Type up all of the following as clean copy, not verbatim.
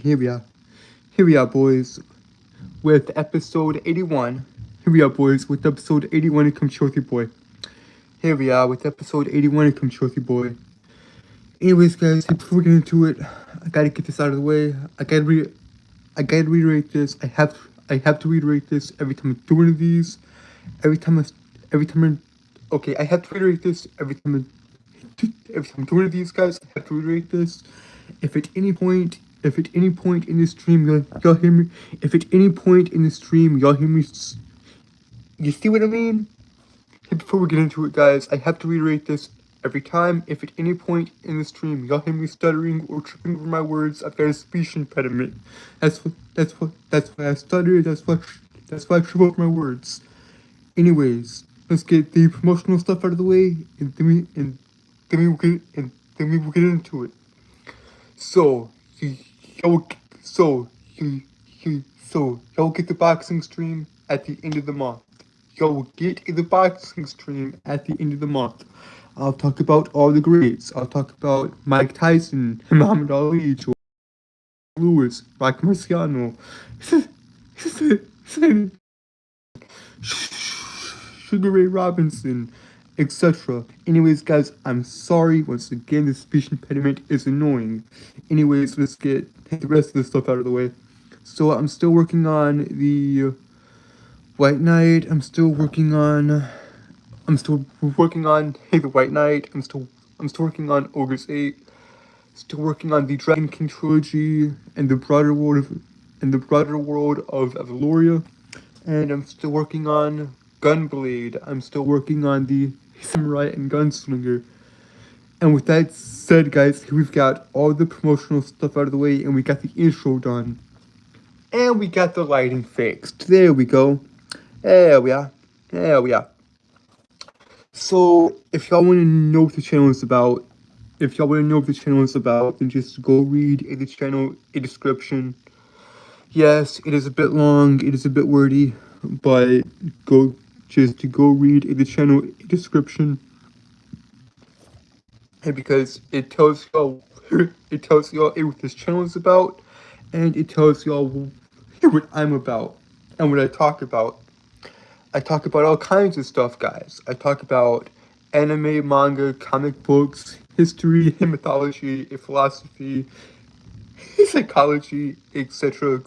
here we are. Here we are, boys, with episode 81. Here we are, boys, with episode 81 of Come Shorty Boy. Here we are with episode 81 of Come Shorty Boy. Anyways, guys, before we get into it, I gotta get this out of the way. I gotta reiterate this. I have to reiterate this every time I do one of these. I have to reiterate this every time I'm doing one of these, guys. I have to reiterate this. If at any point in the stream y'all hear me, you see what I mean? Before we get into it, guys, I have to reiterate this every time. If at any point in the stream y'all hear me stuttering or tripping over my words, I've got a speech impediment. That's why I stutter. That's why I trip over my words. Anyways, let's get the promotional stuff out of the way, and then we'll get into it. So y'all get the boxing stream at the end of the month. I'll talk about all the greats. I'll talk about Mike Tyson, Muhammad Ali, Joe Louis, Rock Marciano, Sugar Ray Robinson, etc. Anyways, guys, I'm sorry. Once again, the speech impediment is annoying. Anyways, let's take the rest of this stuff out of the way. So I'm still working on the White Knight. I'm still working on the White Knight. I'm still working on Ogre's 8. Still working on the Dragon King trilogy and the broader world of Avaloria. And I'm still working on Gunblade. I'm still working on the Samurai and Gunslinger. And with that said, guys, we've got all the promotional stuff out of the way, and we got the intro done. And we got the lighting fixed. There we go. There we are. So, if y'all want to know what the channel is about, then just go read the channel description. Yes, it is a bit long, it is a bit wordy, but go read the channel description. And because it tells y'all what this channel is about, and it tells y'all what I'm about and what I talk about. I talk about all kinds of stuff, guys. I talk about anime, manga, comic books, history, mythology, philosophy, psychology, etc.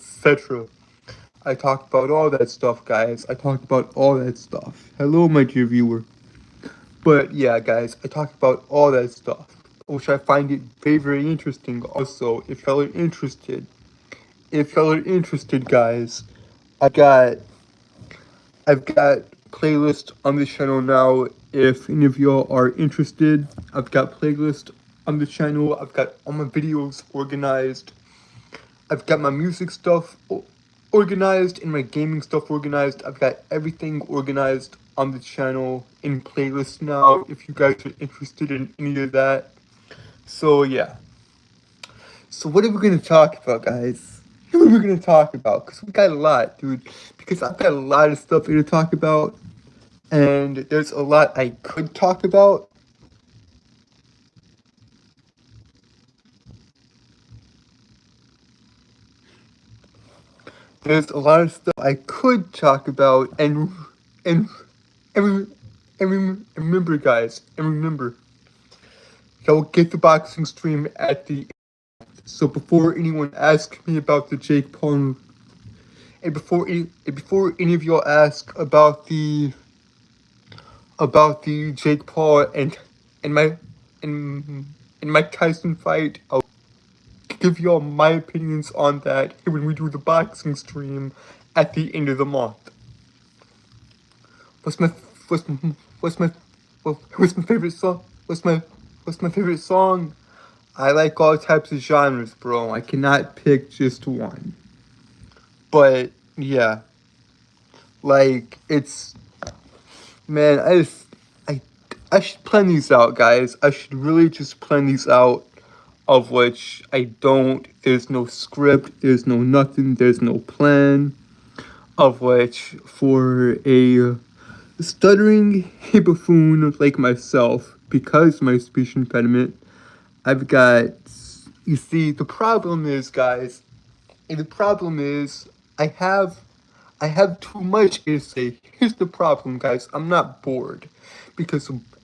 I talk about all that stuff, guys. Hello, my dear viewer. But yeah, guys, I talk about all that stuff, which I find it very, very interesting. Also, if y'all are interested, guys, I've got playlists on the channel now. If any of y'all are interested, I've got playlists on the channel. I've got all my videos organized. I've got my music stuff organized and my gaming stuff organized. I've got everything organized on the channel in playlists now, if you guys are interested in any of that. So yeah. So what are we going to talk about, guys? Because we got a lot, dude. Because I've got a lot of stuff to talk about. And there's a lot I could talk about. There's a lot of stuff I could talk about, and remember, guys, y'all get the boxing stream at the end. So before anyone asks me about the Jake Paul, and before any of y'all ask about the Jake Paul and Mike Tyson fight, I'll give y'all my opinions on that when we do the boxing stream at the end of the month. What's my favorite song? What's my favorite song? I like all types of genres, bro. I cannot pick just one. But yeah, like I should plan these out, guys. I should really just plan these out. Of which I don't. There's no script. There's no nothing. There's no plan. Of which, for a stuttering buffoon like myself, because my speech impediment, I've got. You see, the problem is, guys. And the problem is, I have too much to say. Here's the problem, guys. I'm not bored.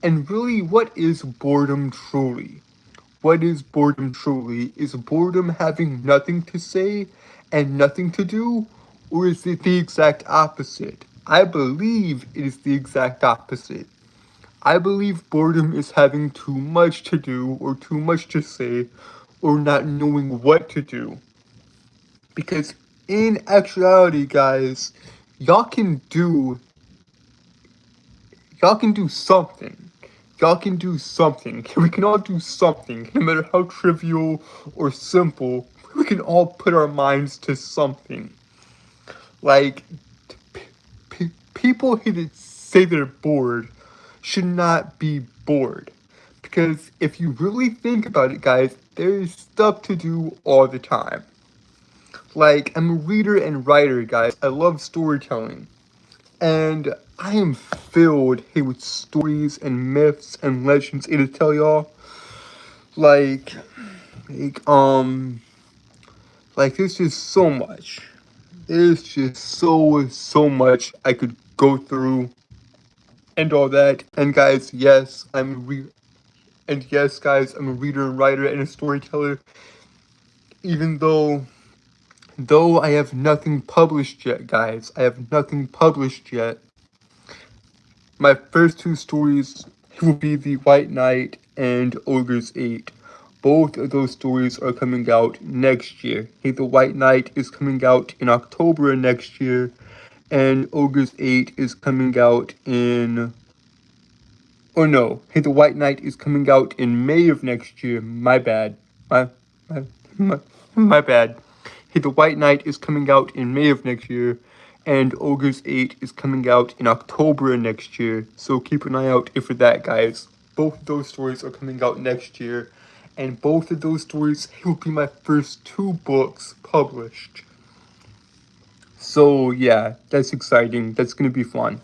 And really, what is boredom truly? What is boredom truly? Is boredom having nothing to say and nothing to do? Or is it the exact opposite? I believe it is the exact opposite. I believe boredom is having too much to do or too much to say or not knowing what to do. Because in actuality, guys, y'all can do y'all can do something. Y'all can do something. We can all do something, no matter how trivial or simple. We can all put our minds to something. Like, people who say they're bored should not be bored. Because if you really think about it, guys, there's stuff to do all the time. Like, I'm a reader and writer, guys. I love storytelling. And I am filled with stories and myths and legends to tell y'all. Like, like, um, there's just so much. There's just so much I could go through and all that. And guys, yes, guys, I'm a reader and writer and a storyteller. Even though I have nothing published yet, guys. I have nothing published yet. My first two stories will be The White Knight and Ogre's 8. Both of those stories are coming out next year. Hey, The White Knight is coming out in October of next year, and Ogre's 8 is coming out in... Oh no, Hey, The White Knight is coming out in May of next year. My bad. My, my, my bad. Hey, The White Knight is coming out in May of next year, and Ogre's 8 is coming out in October of next year. So keep an eye out for that, guys. Both of those stories are coming out next year, and both of those stories will be my first two books published. So yeah, that's exciting. That's gonna be fun.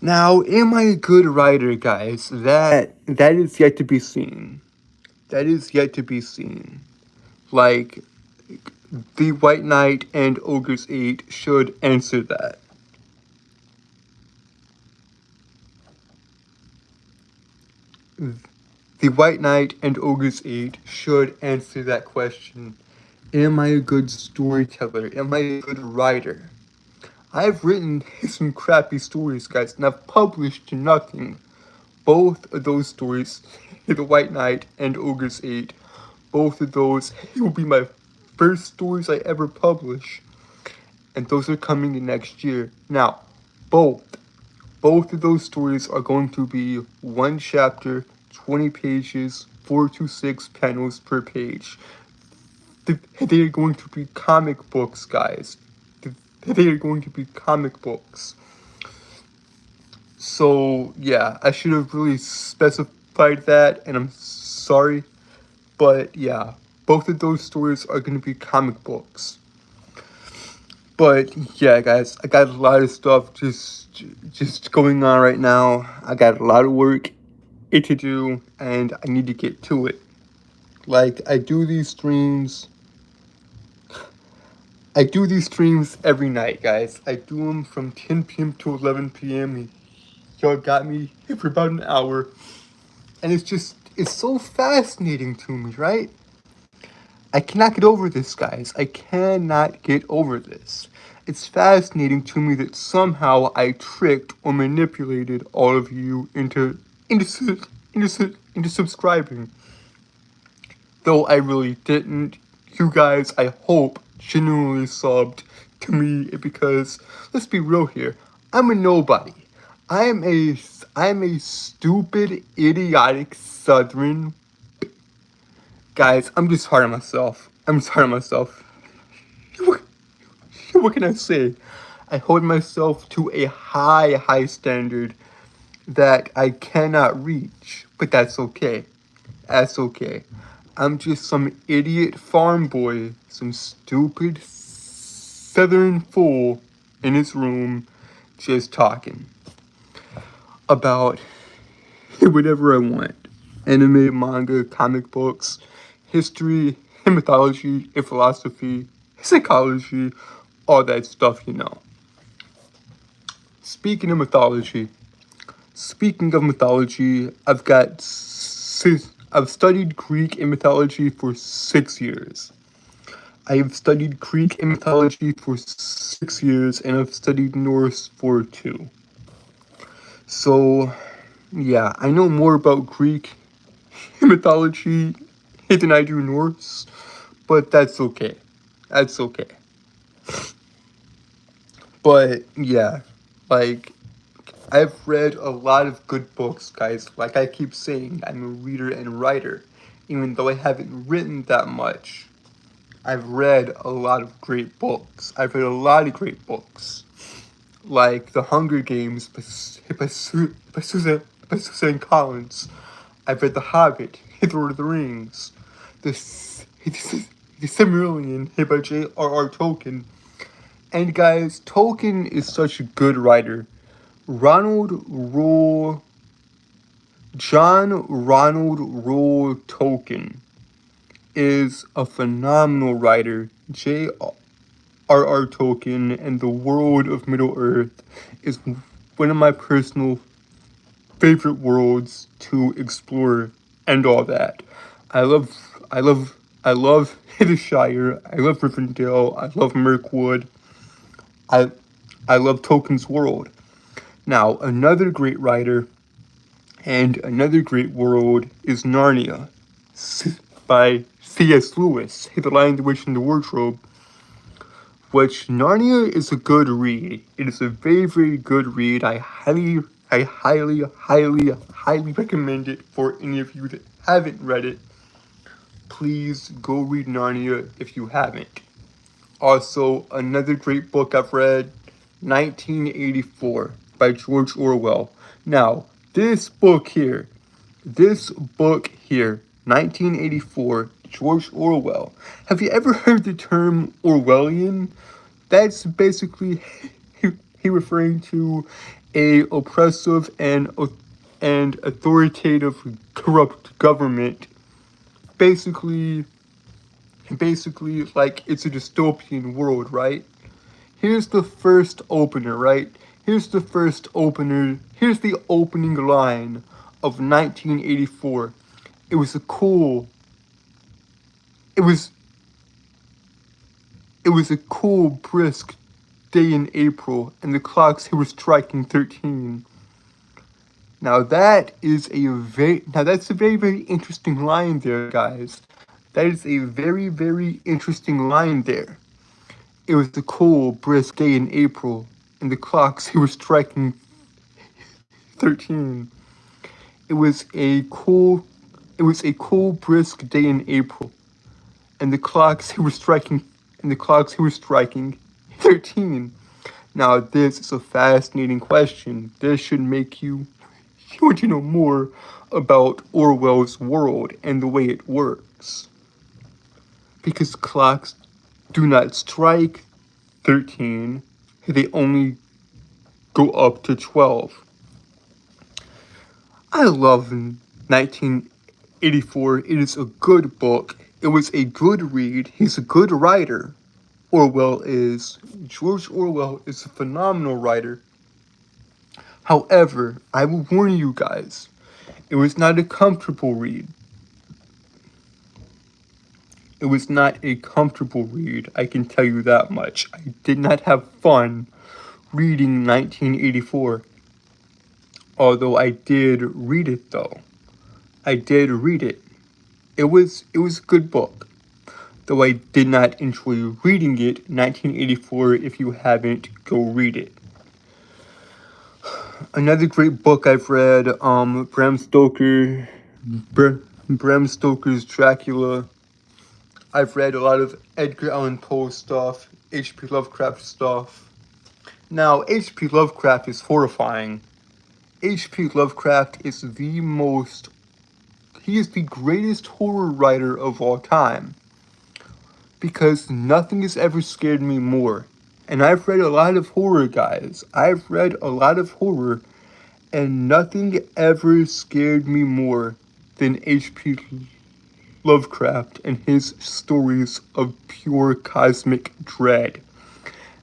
Now, am I a good writer, guys? That is yet to be seen. That is yet to be seen. Like, The White Knight and Ogre's 8 should answer that. The White Knight and Ogre's 8 should answer that question. Am I a good storyteller? Am I a good writer? I've written some crappy stories, guys, and I've published nothing. Both of those stories, The White Knight and Ogre's 8, both of those will be my first stories I ever publish. And those are coming in next year. Now, both of those stories are going to be one chapter, 20 pages, 4 to 6 panels per page. They are going to be comic books, guys. They are going to be comic books. So, yeah, I should have really specified that, and I'm sorry. But, yeah, both of those stories are going to be comic books. But, yeah, guys, I got a lot of stuff just going on right now. I got a lot of work to do, and I need to get to it. Like, I do these streams every night, guys. I do them from 10 p.m. to 11 p.m. Y'all got me for about an hour. And it's so fascinating to me, right? I cannot get over this, guys. I cannot get over this. It's fascinating to me that somehow I tricked or manipulated all of you into subscribing. Though I really didn't. You guys, I hope, genuinely subbed to me because, let's be real here, I'm a nobody. I'm a stupid, idiotic Southern. Guys, I'm just hard on myself. What can I say? I hold myself to a high standard that I cannot reach, but that's okay. That's okay. I'm just some idiot farm boy, some stupid Southern fool in his room just talking about whatever I want. Anime, manga, comic books, history, in mythology, in philosophy, psychology, all that stuff, you know. Speaking of mythology, I've studied Greek and mythology for 6 years. I have studied Greek and mythology for 6 years, and I've studied Norse for 2. So, yeah, I know more about Greek mythology than I do Norse, but that's okay. That's okay. But, yeah, like, I've read a lot of good books, guys. Like I keep saying, I'm a reader and writer. Even though I haven't written that much, I've read a lot of great books. I've read a lot of great books. Like The Hunger Games by Susan Collins. I've read The Hobbit, The Lord of the Rings. The Silmarillion by J.R.R. Tolkien. And guys, Tolkien is such a good writer. John Ronald Reuel Tolkien is a phenomenal writer. J.R.R. Tolkien and the world of Middle-earth is one of my personal favorite worlds to explore and all that. I love the Shire. I love Rivendell. I love Mirkwood. I love Tolkien's world. Now, another great writer and another great world is Narnia by C.S. Lewis, The Lion, the Witch, and the Wardrobe, which Narnia is a good read. It is a very, very good read. I highly recommend it for any of you that haven't read it. Please go read Narnia if you haven't. Also, another great book I've read, 1984 by George Orwell. Now, this book here, 1984, George Orwell. Have you ever heard the term Orwellian? That's basically he referring to a oppressive and authoritative corrupt government. Basically, like it's a dystopian world, right? Here's the first opener, right? Here's the opening line of 1984. It was a cool, brisk day in April, and the clocks were striking 13. Now that's a very, very interesting line there, guys. That is a very, very interesting line there. It was a cool, brisk day in April, and the clocks were striking 13. It was a cool, brisk day in April, and the clocks were striking 13. Now, this is a fascinating question. This should make you want to know more about Orwell's world and the way it works. Because clocks do not strike 13, they only go up to 12. I love 1984. It is a good book. It was a good read. He's a good writer. George Orwell is a phenomenal writer. However, I will warn you guys, it was not a comfortable read. It was not a comfortable read, I can tell you that much. I did not have fun reading 1984. Although I did read it though. I did read it. It was a good book. Though I did not enjoy reading it, 1984, if you haven't, go read it. Another great book I've read, Bram Stoker's Dracula. I've read a lot of Edgar Allan Poe stuff, H.P. Lovecraft stuff. Now, H.P. Lovecraft is horrifying. H.P. Lovecraft is the greatest horror writer of all time. Because nothing has ever scared me more. And I've read a lot of horror, guys. I've read a lot of horror, and nothing ever scared me more than H.P. Lovecraft and his stories of pure cosmic dread.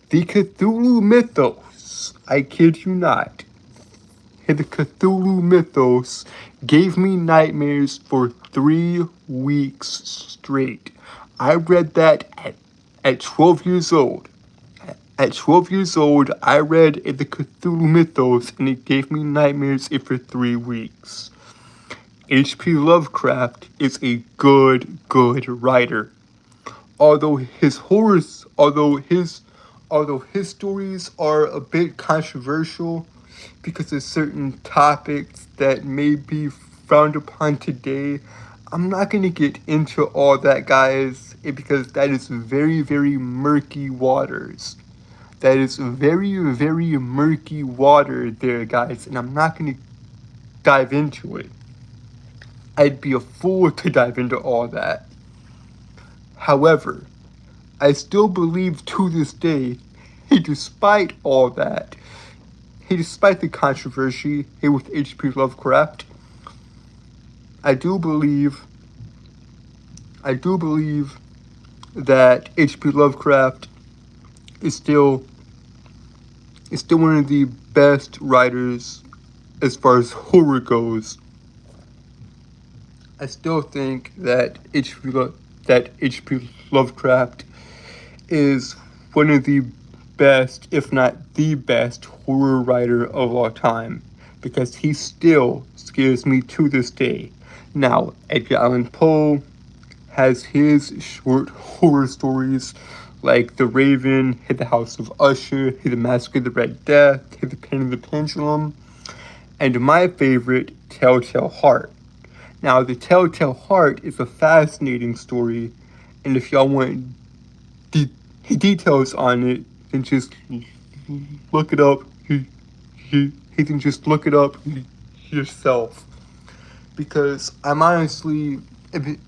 The Cthulhu mythos, I kid you not, the Cthulhu mythos gave me nightmares for 3 weeks straight. I read that at 12 years old. At 12 years old, I read the Cthulhu mythos and it gave me nightmares for 3 weeks. H.P. Lovecraft is a good writer. Although his stories are a bit controversial because of certain topics that may be frowned upon today, I'm not going to get into all that, guys, because that is very murky waters. That is very murky water there, guys, and I'm not going to dive into it. I'd be a fool to dive into all that. However, I still believe to this day, despite all that, despite the controversy here with H.P. Lovecraft, I do believe that H.P. Lovecraft is still one of the best writers as far as horror goes. I still think that H.P. Lovecraft is one of the best, if not the best, horror writer of all time, because he still scares me to this day. Now, Edgar Allan Poe has his short horror stories like The Raven, The House of Usher, The Mask of the Red Death, The Pen of the Pendulum, and my favorite, Telltale Heart. Now, the Telltale Heart is a fascinating story, and if y'all want details on it, then just look it up. You can just look it up yourself. Because I'm honestly,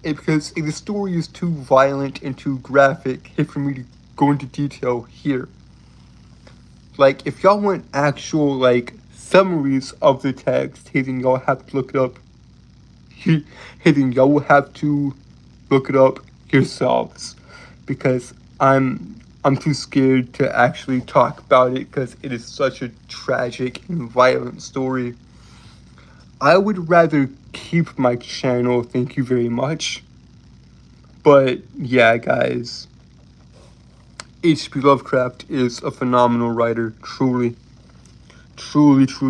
because the story is too violent and too graphic for me to go into detail here. Like, if y'all want actual, summaries of the text, then y'all have to look it up. Then y'all will have to look it up yourselves. Because I'm too scared to actually talk about it because it is such a tragic and violent story. I would rather keep my channel, thank you very much. But yeah, guys, H.P. Lovecraft is a phenomenal writer, truly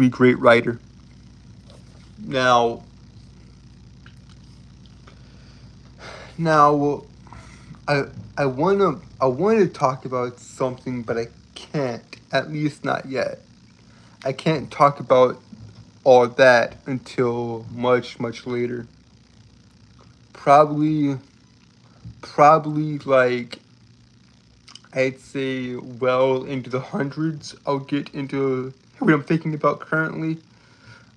great writer. Now, I wanna talk about something, but I can't, at least not yet. I can't talk about all that until much later. Probably like, I'd say well into the hundreds. I'll get into what I'm thinking about currently.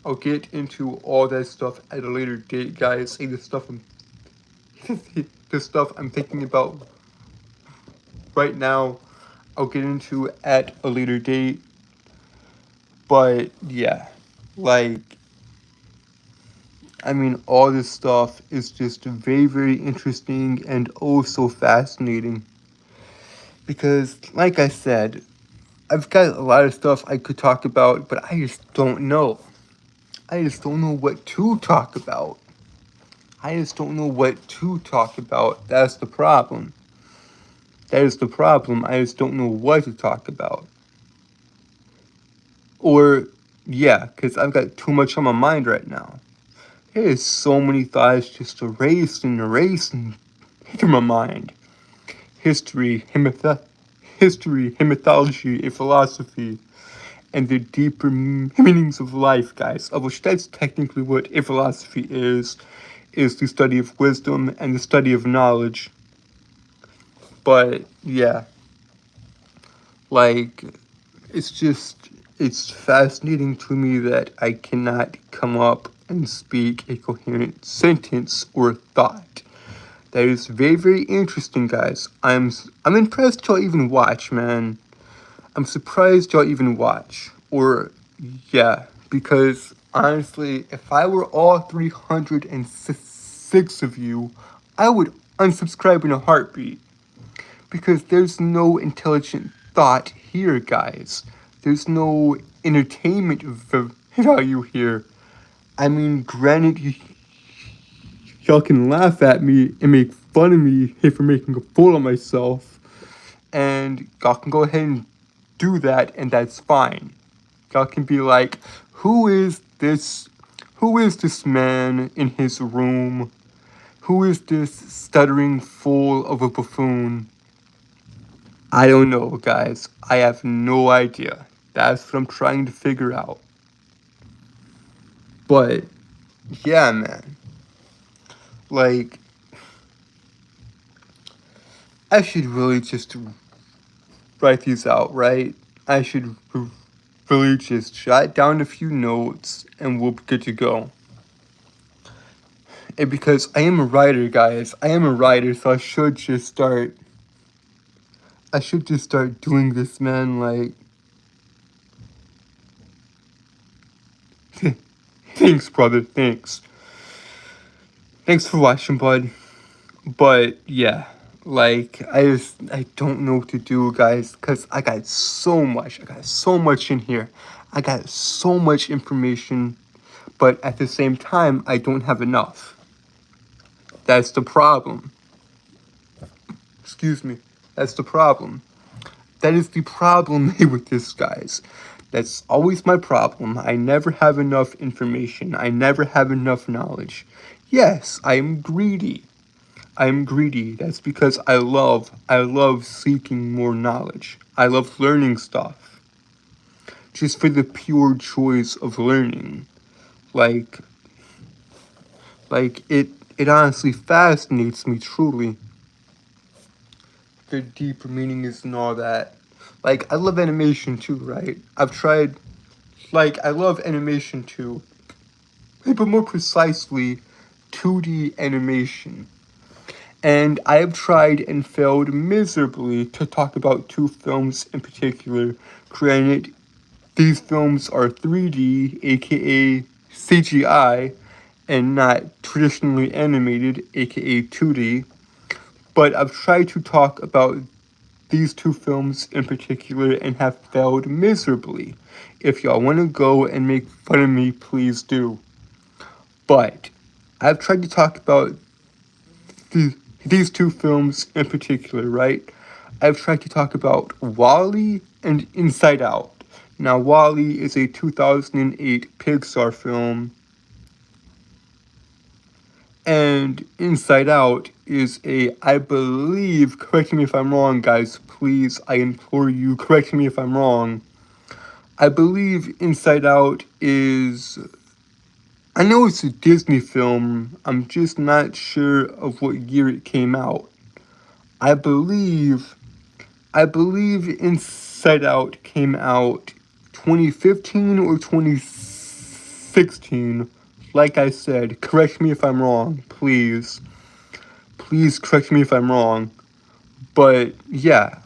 I'll get into all that stuff at a later date, guys. The stuff I'm thinking about right now, I'll get into at a later date. But yeah, all this stuff is just very interesting and oh so fascinating. Because, like I said, I've got a lot of stuff I could talk about, but I just don't know. I just don't know what to talk about. That's the problem. I just don't know what to talk about. Or, yeah, because I've got too much on my mind right now. There's so many thoughts just erasing through my mind. History, mythology, and philosophy, and the deeper meanings of life, guys. Of which that's technically what a philosophy is the study of wisdom and the study of knowledge. But yeah, it's fascinating to me that I cannot come up and speak a coherent sentence or thought. That is very interesting, guys. I'm impressed y'all even watch, man. I'm surprised y'all even watch. Or, yeah, because honestly, if I were all 306 of you, I would unsubscribe in a heartbeat. Because there's no intelligent thought here, guys. There's no entertainment value here. I mean, granted, y'all can laugh at me and make fun of me for making a fool of myself. And y'all can go ahead and do that, and that's fine. Y'all can be like, who is this man in his room? Who is this stuttering fool of a buffoon? I don't know, guys. I have no idea. That's what I'm trying to figure out. But, yeah, man. Like, I should really just write these out, right? I should really just jot down a few notes and we'll be good to go. And because I am a writer, guys. I am a writer, so I should just start doing this, man. Like, thanks, brother. Thanks for watching, bud. But yeah, like I don't know what to do, guys, because I got so much in here. I got so much information, but at the same time, I don't have enough. That's the problem. Excuse me. That's the problem. That is the problem with this, guys. That's always my problem. I never have enough information. I never have enough knowledge. Yes, I am greedy. I'm greedy. That's because I love seeking more knowledge. I love learning stuff. Just for the pure joys of learning. Like it honestly fascinates me truly. The deeper meanings and all that. Like, I love animation too, right? I love animation too. But more precisely, 2D animation. And I have tried and failed miserably to talk about two films in particular. Granted, these films are 3D, aka CGI, and not traditionally animated, aka 2D. But I've tried to talk about these two films in particular and have failed miserably. If y'all want to go and make fun of me, please do. But I've tried to talk about these two films in particular, right? I've tried to talk about WALL-E and Inside Out. Now, WALL-E is a 2008 Pixar film, and Inside Out is I believe, correct me if I'm wrong, guys, please, I implore you, correct me if I'm wrong. I believe Inside Out is, I know it's a Disney film, I'm just not sure of what year it came out. I believe Inside Out came out 2015 or 2016. Like I said, correct me if I'm wrong, please. Please correct me if I'm wrong. But yeah,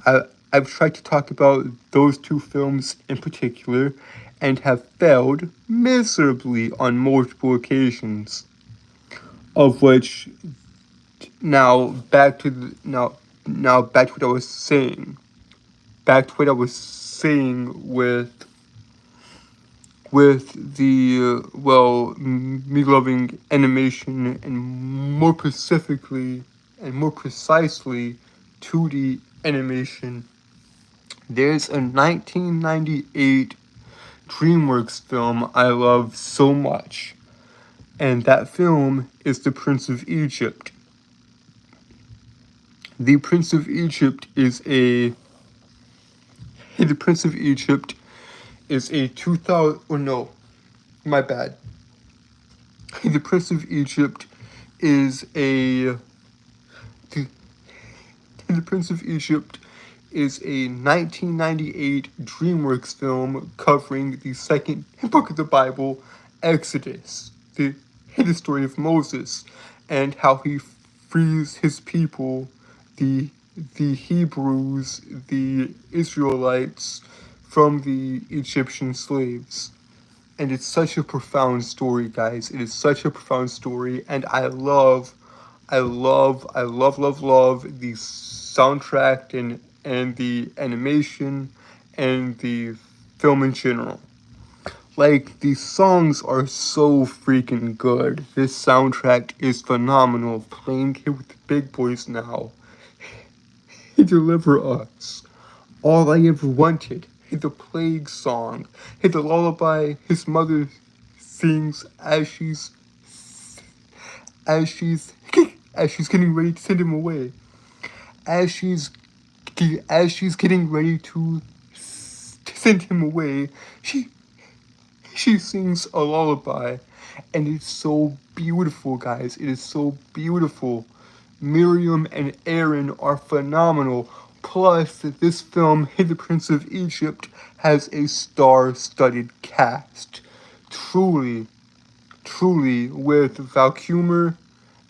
I've tried to talk about those two films in particular and have failed miserably on multiple occasions. Of which, now back to what I was saying. Back to what I was saying with the me loving animation and more specifically and more precisely 2D animation. There's a 1998 DreamWorks film I love so much, and that film is The Prince of Egypt. The Prince of Egypt is a 2000, or no, my bad. The Prince of Egypt is a The Prince of Egypt is a 1998 DreamWorks film covering the second book of the Bible, Exodus, the story of Moses, and how he frees his people, the Hebrews, the Israelites, from the Egyptian slaves. And it's such a profound story, guys. It is such a profound story, and I love love the soundtrack and the animation and the film in general. Like, these songs are so freaking good. This soundtrack is phenomenal. Playing here with the big boys now. He deliver us all I ever wanted. Hit the plague song. Hit the lullaby his mother sings as she's as she's getting ready to send him away. As she's getting ready to send him away, she sings a lullaby, and it's so beautiful, guys. It is so beautiful. Miriam and Aaron are phenomenal. Plus, this film, The Prince of Egypt, has a star-studded cast. Truly, with Val Kilmer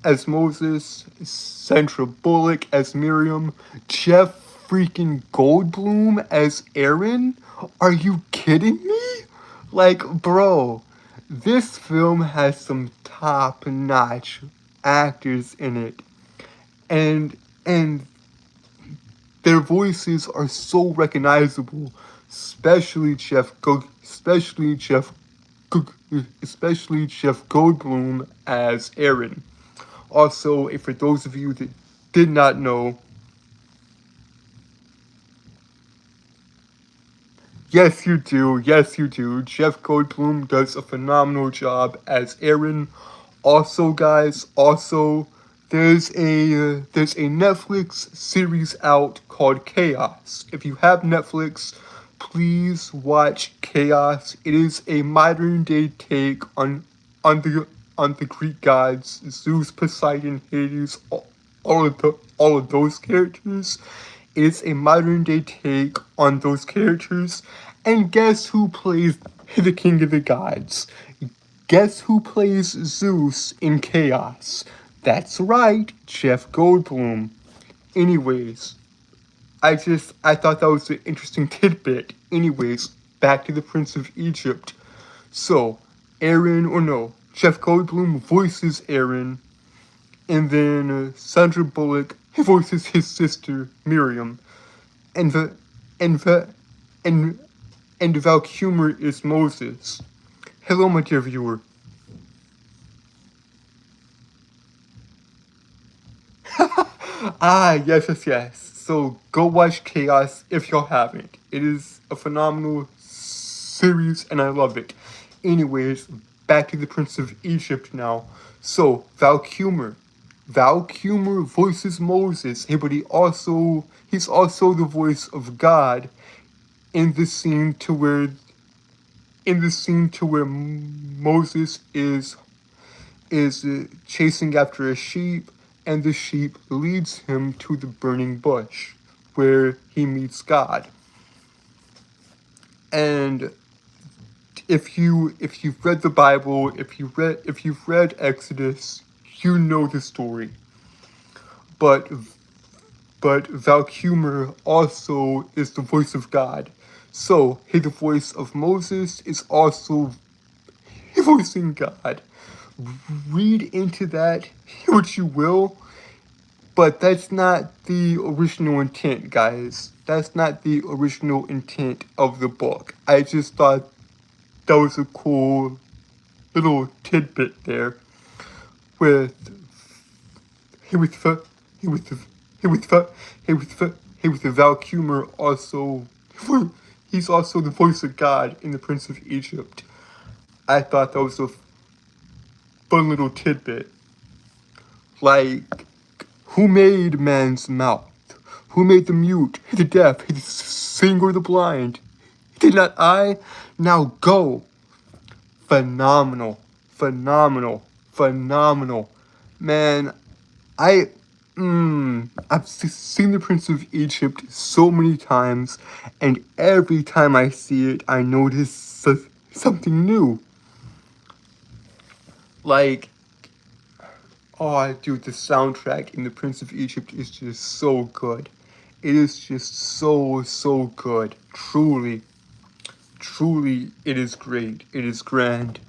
as Moses, Sandra Bullock as Miriam, Jeff freaking Goldblum as Aaron? Are you kidding me? Like, bro, this film has some top-notch actors in it. And their voices are so recognizable, especially Jeff Goldblum as Aaron. Also, if for those of you that did not know, yes you do, Jeff Goldblum does a phenomenal job as Aaron. Also, guys, there's a Netflix series out called Chaos. If you have Netflix, please watch Chaos. It is a modern day take on the Greek gods, Zeus, Poseidon, Hades, all of those characters. It is a modern day take on those characters. And guess who plays the king of the gods? Guess who plays Zeus in Chaos? That's right, Jeff Goldblum. Anyways, I thought that was an interesting tidbit. Anyways, back to the Prince of Egypt. So, Jeff Goldblum voices Aaron, and then Sandra Bullock voices his sister Miriam, and Val Kilmer is Moses. Hello, my dear viewer. Yes. So go watch Chaos if y'all haven't. It is a phenomenal series and I love it. Anyways, back to the Prince of Egypt now. So Val Kilmer voices Moses, but he's also the voice of God in the scene to where Moses is chasing after a sheep, and the sheep leads him to the burning bush, where he meets God. And if you've read the Bible, if you've read Exodus, you know the story. But Val Kilmer also is the voice of God. So the voice of Moses is also voicing God. Read into that what you will, but that's not the original intent, guys. That's not the original intent of the book. I just thought that was a cool little tidbit there with Val Kilmer also. He's also the voice of God in The Prince of Egypt. I thought that was a fun little tidbit. Like, who made man's mouth? Who made the mute, the deaf, the singer, the blind? Did not I? Now go. Phenomenal. Man, I've seen The Prince of Egypt so many times, and every time I see it, I notice something new. Like, oh, dude, the soundtrack in The Prince of Egypt is just so good. It is just so good. Truly, it is great. It is grand.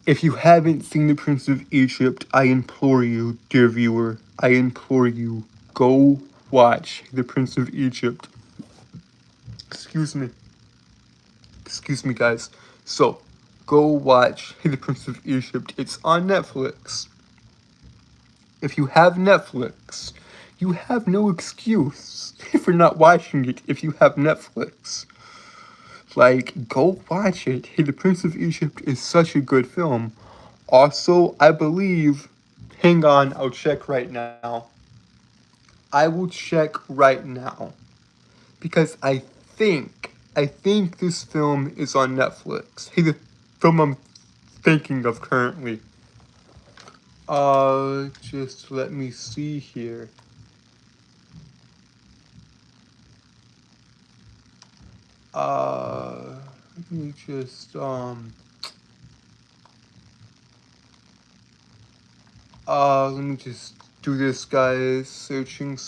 If you haven't seen The Prince of Egypt, I implore you, dear viewer, I implore you, go watch The Prince of Egypt. Excuse me. Excuse me, guys. So, go watch The Prince of Egypt. It's on Netflix. If you have Netflix, you have no excuse for not watching it if you have Netflix. Like, go watch it. The Prince of Egypt is such a good film. Also, I believe, hang on, I'll check right now. I will check right now. Because I think this film is on Netflix. The film I'm thinking of currently. Just let me see here. Let me just, let me just do this, guys. Searching.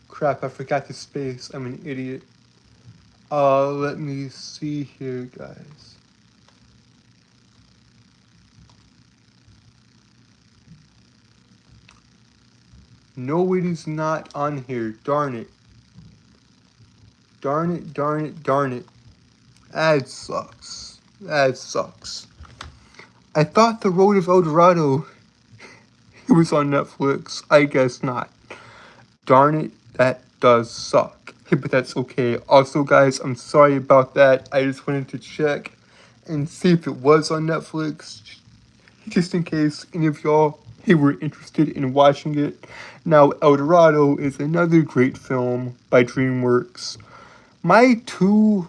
Crap, I forgot the space. I'm an idiot. Let me see here, guys. No, it is not on here. Darn it. Darn it. That sucks. I thought The Road of El Dorado was on Netflix. I guess not. Darn it, that does suck. But that's okay. Also, guys, I'm sorry about that. I just wanted to check and see if it was on Netflix, just in case any of y'all were interested in watching it. Now, El Dorado is another great film by DreamWorks. My two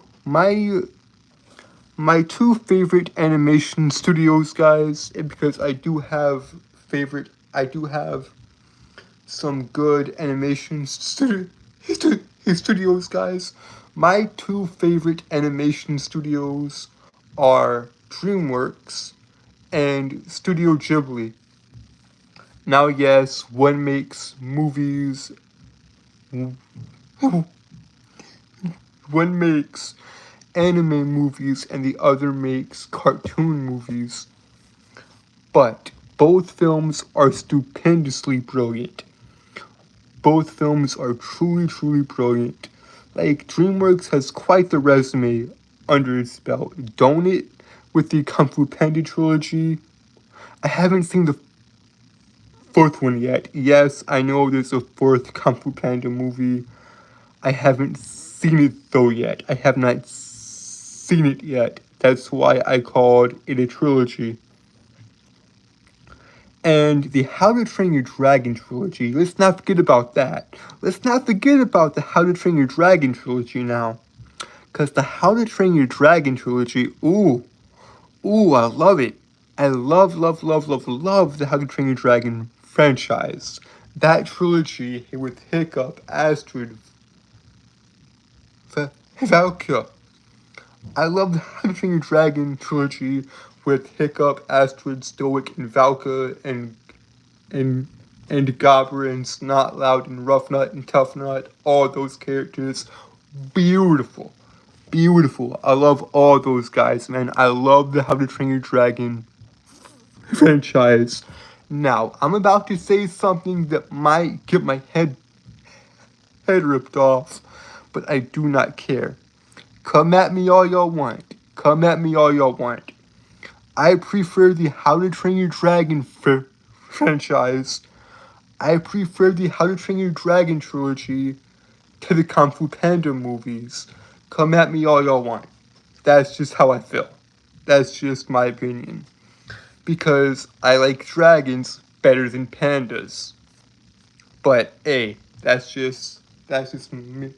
favorite animation studios, guys, because I do have some good animation studios, guys. My two favorite animation studios are DreamWorks and Studio Ghibli. Now, yes, one makes movies, one makes anime movies, and the other makes cartoon movies. But both films are stupendously brilliant. Both films are truly brilliant. Like, DreamWorks has quite the resume under its belt, don't it? With the Kung Fu Panda trilogy. I haven't seen the fourth one yet. Yes, I know there's a fourth Kung Fu Panda movie. I haven't seen it though yet. I have not seen it yet. That's why I called it a trilogy. And the How to Train Your Dragon trilogy. Let's not forget about that. Let's not forget about the How to Train Your Dragon trilogy now. Because the How to Train Your Dragon trilogy, ooh, I love it. I love the How to Train Your Dragon franchise. That trilogy with Hiccup, Astrid, Valkyria. I love the How to Train Your Dragon trilogy with Hiccup, Astrid, Stoic, and Valka, and Gobber, and Snot Loud, and Rough Nut, and Tough Nut. All those characters. Beautiful. I love all those guys, man. I love the How to Train Your Dragon franchise. Now, I'm about to say something that might get my head ripped off, but I do not care. Come at me all y'all want. I prefer the How to Train Your Dragon franchise. I prefer the How to Train Your Dragon trilogy to the Kung Fu Panda movies. Come at me all y'all want. That's just how I feel. That's just my opinion. Because I like dragons better than pandas. But hey, that's just me,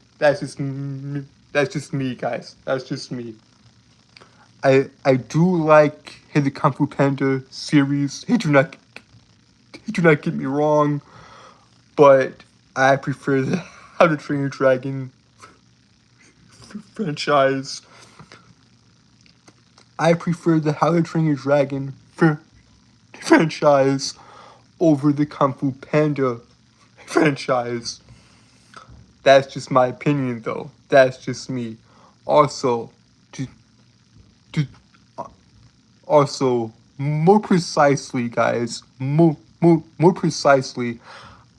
guys. That's just me. I do like the Kung Fu Panda series. Do not get me wrong, but I prefer the How to Train Your Dragon franchise. I prefer the How to Train Your Dragon franchise over the Kung Fu Panda franchise. That's just my opinion, though. That's just me. Also, to, also, more precisely, guys, more precisely,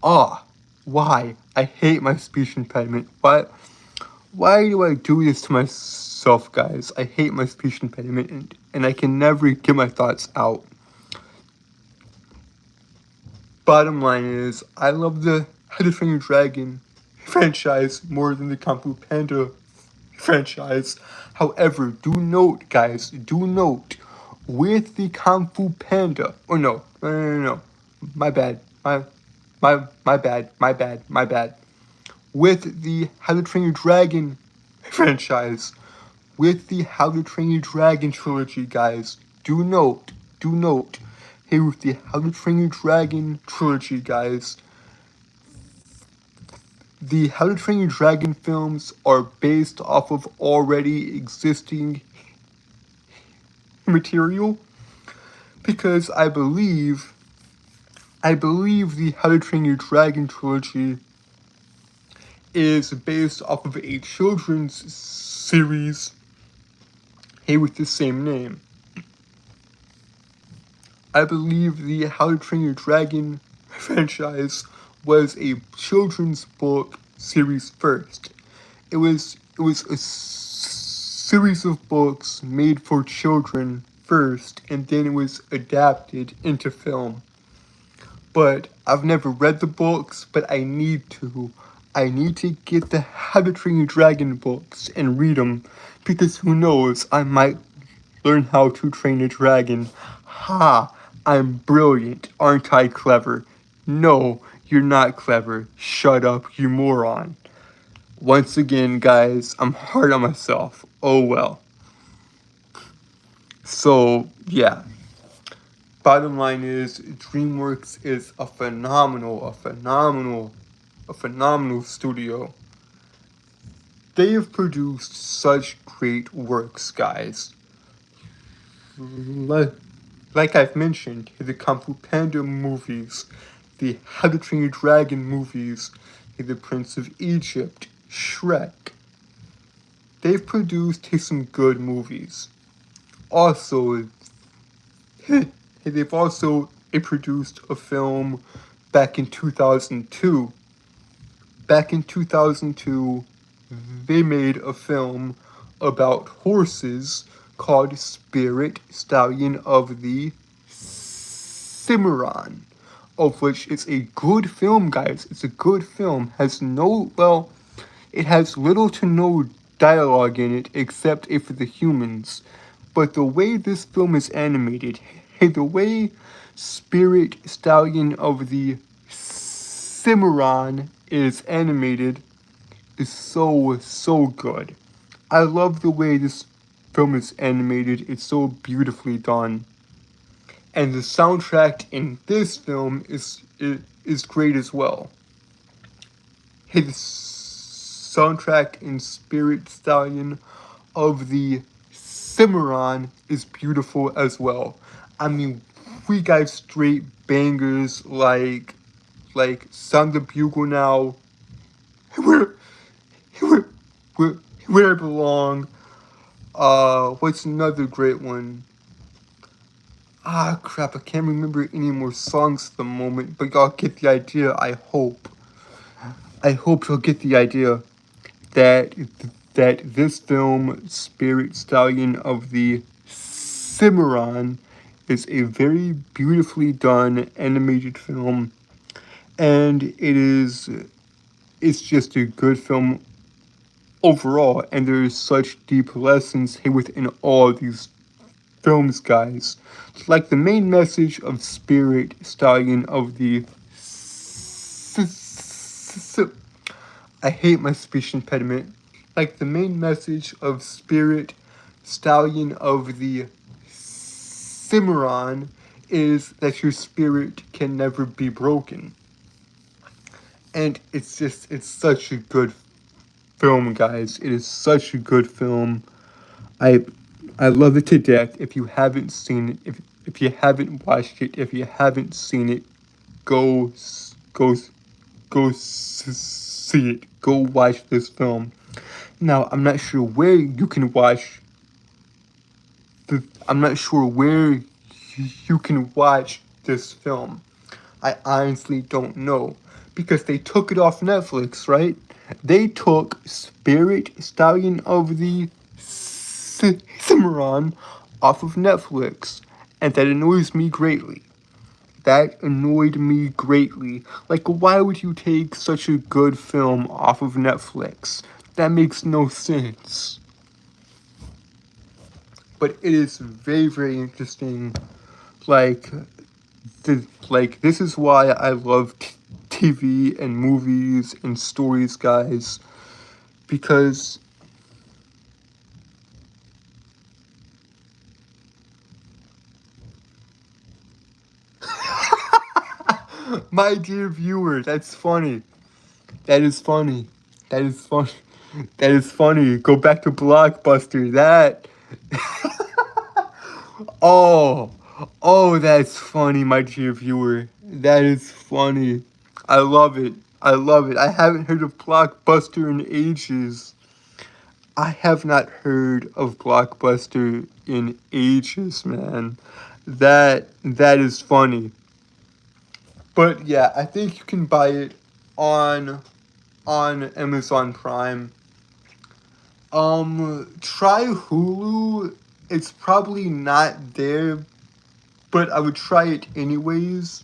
why? I hate my speech impediment. Why do I do this to myself, guys? I hate my speech impediment, and I can never get my thoughts out. Bottom line is, I love the How to Train Your Dragon franchise more than the Kung Fu Panda franchise. However, do note, guys, with the Kung Fu Panda, no, my bad, my bad. With the How to Train Your Dragon franchise, with the How to Train Your Dragon trilogy, guys, do note, hey, with the How to Train Your Dragon trilogy, guys, the How to Train Your Dragon films are based off of already existing material, because I believe the How to Train Your Dragon trilogy is based off of a children's series, hey, with the same name. I believe the How to Train Your Dragon franchise was a children's book series first. It was a series of books made for children first, and then it was adapted into film. But I've never read the books, but I need to. I need to get the How to Train Your Dragon books and read them, because who knows, I might learn how to train a dragon. Ha! I'm brilliant, aren't I clever? No, you're not clever. Shut up, you moron. Once again, guys, I'm hard on myself. Oh well. So, yeah. Bottom line is, DreamWorks is a phenomenal studio. They have produced such great works, guys. Like I've mentioned, the Kung Fu Panda movies, the How to Train Your Dragon movies, the Prince of Egypt, Shrek. They've produced some good movies. Also, they've also produced a film back in 2002. Back in 2002, they made a film about horses called Spirit Stallion of the Cimarron, of which it's a good film, guys. It's a good film. It has little to no dialogue in it except for the humans. But the way this film is animated, the way Spirit Stallion of the Cimarron is animated is so good. I love the way this film is animated. It's so beautifully done. And the soundtrack in this film is great as well. Hey, the soundtrack in Spirit Stallion of the Cimarron is beautiful as well. I mean, we got straight bangers like Sound the Bugle Now, where I belong. What's another great one? Crap, I can't remember any more songs at the moment, but y'all get the idea, I hope. I hope you'll get the idea that this film, Spirit Stallion of the Cimarron, is a very beautifully done animated film, and it's just a good film overall, and there's such deep lessons within all of these films, guys. Like the main message of Spirit Stallion of the I hate my speech impediment. Like the main message of Spirit Stallion of the Cimarron is that your spirit can never be broken. And it's such a good film, guys. It is such a good film. I love it to death. If you haven't seen it, if you haven't watched it, if you haven't seen it, see it. Go watch this film. Now, I'm not sure where you can watch. I'm not sure where you can watch this film. I honestly don't know because they took it off Netflix, right? They took Spirit Stallion of the Cimarron off of Netflix, and that annoys me greatly. That annoyed me greatly. Like, why would you take such a good film off of Netflix? That makes no sense. But it is very, very interesting. Like, this is why I love TV and movies and stories, guys. Because my dear viewer, that's funny. That is funny. That is funny. That is funny. Go back to Blockbuster. That. Oh, that's funny, my dear viewer. That is funny. I love it. I love it. I haven't heard of Blockbuster in ages. I have not heard of Blockbuster in ages, man. That is funny. But yeah, I think you can buy it on Amazon Prime. Try Hulu. It's probably not there, but I would try it anyways.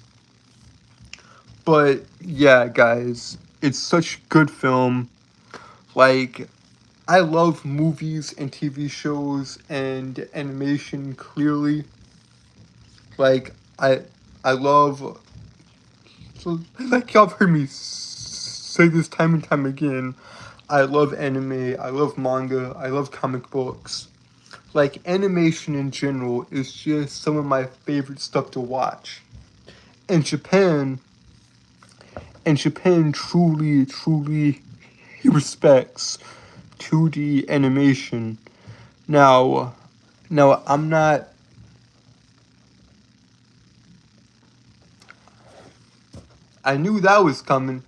But yeah, guys, it's such a good film. Like, I love movies and TV shows and animation clearly. Like, I love, so like y'all have heard me say this time and time again, I love anime, I love manga, I love comic books. Like, animation in general is just some of my favorite stuff to watch. And Japan truly respects 2D animation. Now, I'm not. I knew that was coming.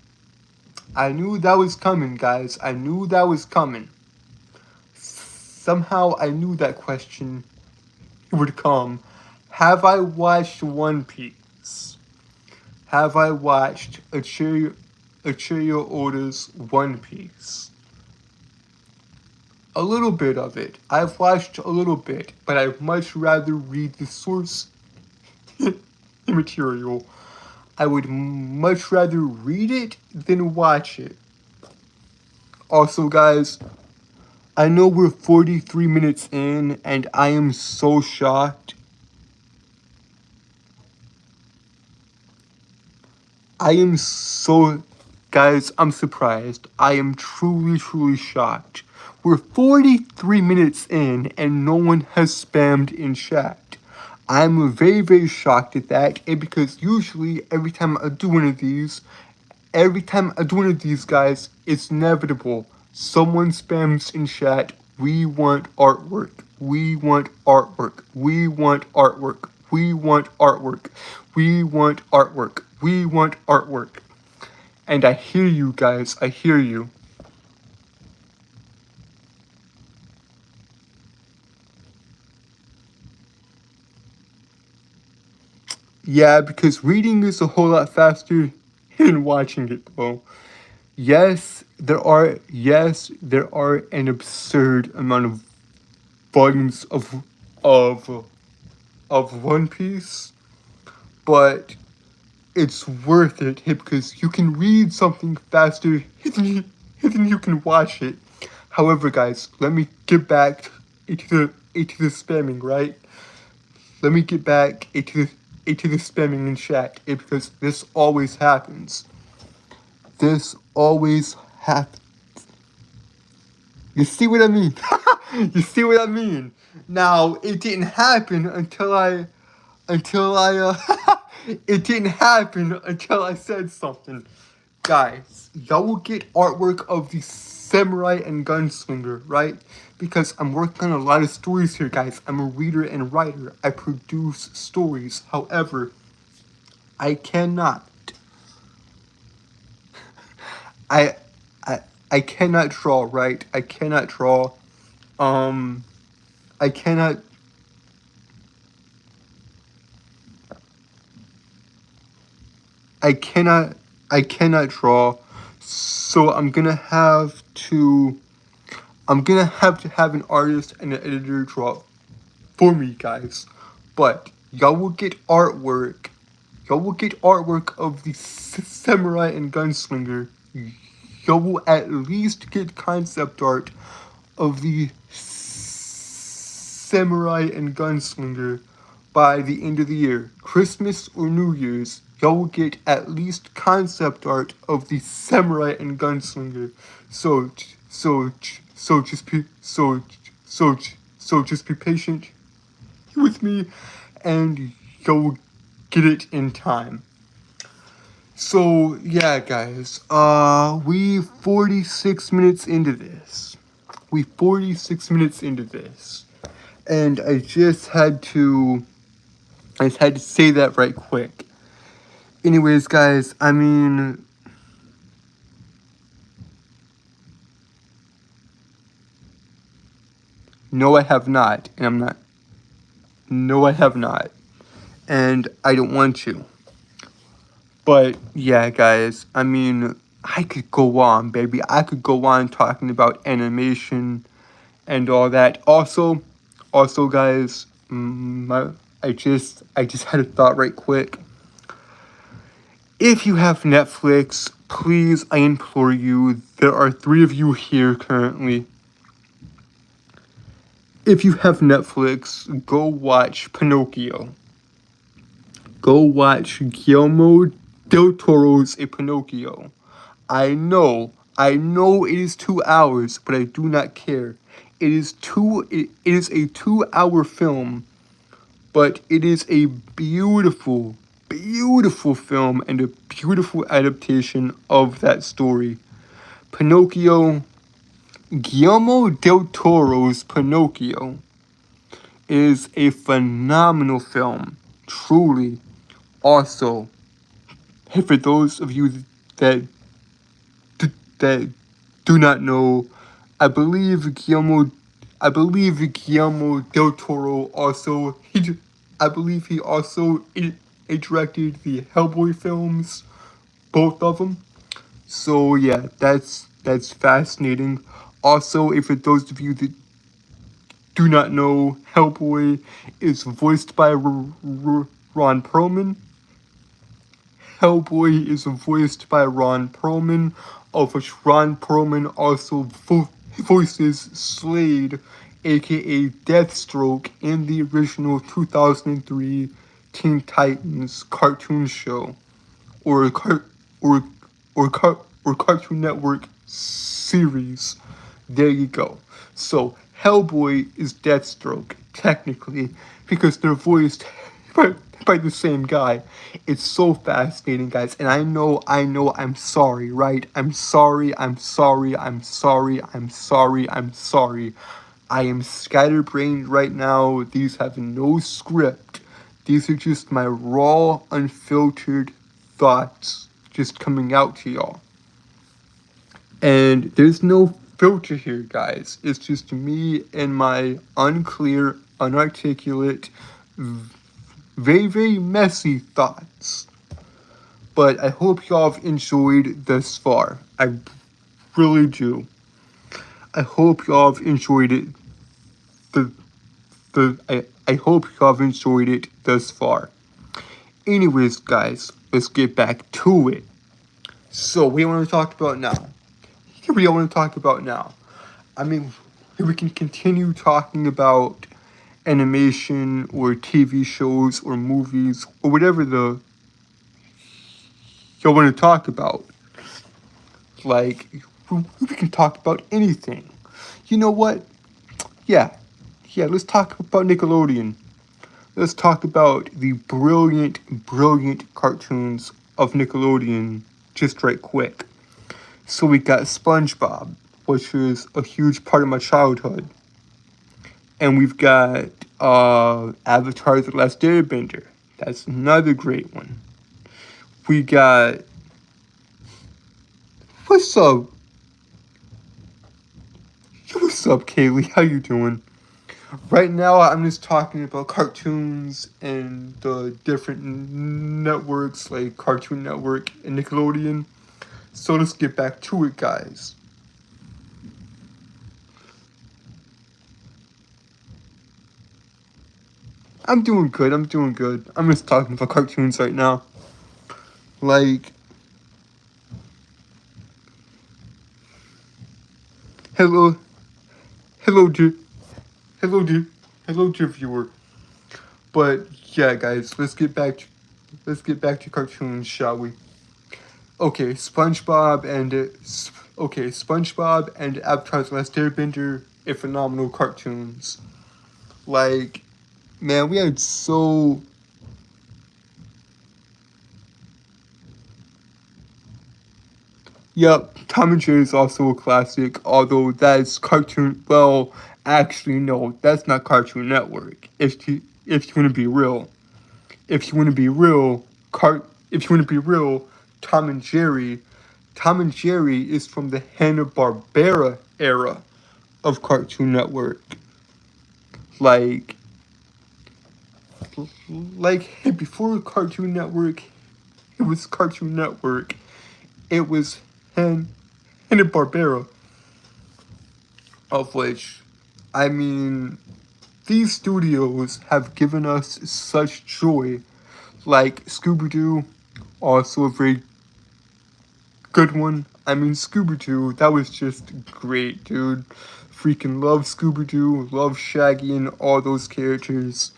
I knew that was coming, guys. I knew that was coming. Somehow I knew that question would come. Have I watched One Piece? Have I watched Achiro Oda's One Piece? A little bit of it. I've watched a little bit, but I'd much rather read the source material. I would much rather read it than watch it. Also, guys, I know we're 43 minutes in, and I am so shocked. Guys, I'm surprised. I am truly shocked. We're 43 minutes in, and no one has spammed in chat. I'm very shocked at that, and because usually every time I do one of these, guys, it's inevitable. Someone spams in chat, we want artwork, we want artwork, we want artwork, we want artwork, we want artwork, we want artwork. And I hear you, guys, I hear you. Yeah, because reading is a whole lot faster than watching it, though. Yes, there are an absurd amount of volumes of One Piece, but it's worth it because you can read something faster than you can watch it. However, guys, let me get back into the spamming, right? Let me get back into the spamming in chat because this always happens. This always happens. You see what I mean? You see what I mean? Now, it didn't happen until I it didn't happen until I said something. Guys, y'all will get artwork of the samurai and gunslinger, right? Because I'm working on a lot of stories here, guys. I'm a reader and writer. I produce stories. However, I cannot I I I cannot draw, right? I cannot draw. Um I cannot I cannot I cannot draw. So I'm gonna have to have an artist and an editor draw for me, guys. But y'all will get artwork. Y'all will get artwork of the samurai and gunslinger. Y'all will at least get concept art of the samurai and gunslinger by the end of the year. Christmas or New Year's, y'all will get at least concept art of the samurai and gunslinger. So so so just be just be patient with me, and you'll get it in time. So yeah, guys, we 46 minutes into this. We 46 minutes into this, and I just had to say that right quick. Anyways, guys, I mean, no, I have not, and I'm not. No, I have not, and I don't want to. But yeah, guys, I mean, I could go on, baby. I could go on talking about animation and all that. Also, guys, I just had a thought right quick. If you have Netflix, please, I implore you. There are 3 of you here currently. If you have Netflix, go watch Pinocchio. Go watch Guillermo del Toro's A Pinocchio. I know it is 2 hours, but I do not care. It is a 2-hour film, but it is a beautiful, beautiful film and a beautiful adaptation of that story. Pinocchio, Guillermo del Toro's Pinocchio is a phenomenal film, truly. Also, hey, for those of you that that do not know, I believe Guillermo del Toro also he also directed the Hellboy films, both of them. So yeah, that's fascinating. Also, if for those of you that do not know, Hellboy is voiced by Ron Perlman. Hellboy is voiced by Ron Perlman, of which Ron Perlman also voices Slade, aka Deathstroke, in the original 2003 Teen Titans cartoon show, or or or Cartoon Network series. There you go. So Hellboy is Deathstroke, technically, because they're voiced by the same guy. It's so fascinating, guys. And I know, I'm sorry, right? I'm sorry. I am scatterbrained right now. These have no script. These are just my raw, unfiltered thoughts just coming out to y'all. And there's no filter here, guys. It's just me and my unclear, unarticulate, very, very messy thoughts. But I hope y'all have enjoyed thus far. I really do. I hope y'all have enjoyed it. I hope y'all have enjoyed it thus far. Anyways, guys, let's get back to it. So, what do you want to talk about now? What do you want to talk about now? I mean, we can continue talking about animation or TV shows or movies or whatever y'all want to talk about. Like, we can talk about anything. You know what? Yeah, let's talk about Nickelodeon. Let's talk about the brilliant, brilliant cartoons of Nickelodeon just right quick. So we got SpongeBob, which is a huge part of my childhood. And we've got Avatar: The Last Airbender. That's another great one. We got What's up? What's up, Kaylee? How you doing? Right now, I'm just talking about cartoons and the different networks like Cartoon Network and Nickelodeon. So let's get back to it, guys. I'm doing good. I'm doing good. I'm just talking about cartoons right now. Like, hello, hello, dear, hello, dear, hello, dear viewer. But yeah, guys, let's get back to cartoons, shall we? Okay, SpongeBob and Avatar's Last Airbender, a phenomenal cartoons. Like, man, we had so. Yep, Tom and Jerry is also a classic, although that's cartoon. Well, actually, no, that's not Cartoon Network. If you want to be real, if you want to be real, if you want to be real, Tom and Jerry, Tom and Jerry is from the Hanna-Barbera era of Cartoon Network. Like, before Cartoon Network, it was Cartoon Network. It was Hanna-Barbera, of which, I mean, these studios have given us such joy. Like Scooby-Doo, also a very good one. I mean, Scooby-Doo, that was just great, dude. Freaking love Scooby-Doo, love Shaggy and all those characters.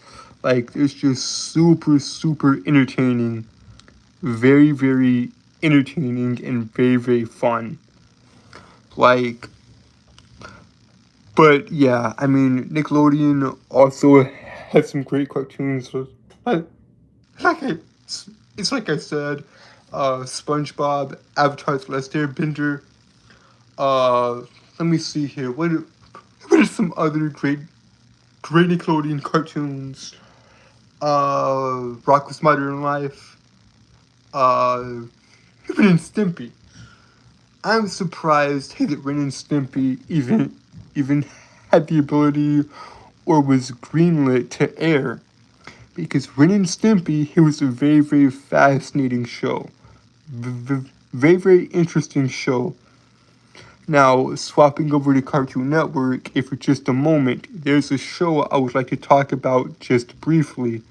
Like, it's just super, super entertaining. Very, very entertaining and very, very fun. Like, but yeah, I mean, Nickelodeon also has some great cartoons. Like, like I, it's like I said, SpongeBob, Avatar's Last Airbender. Uh, Let me see here. What are some other great Nickelodeon cartoons? Rocko's Modern Life. Ren and Stimpy. I'm surprised that Ren and Stimpy even had the ability or was greenlit to air. Because Ren and Stimpy, it was a very, very fascinating show. Very, very interesting show. Now, swapping over to Cartoon Network, if for just a moment, there's a show I would like to talk about just briefly.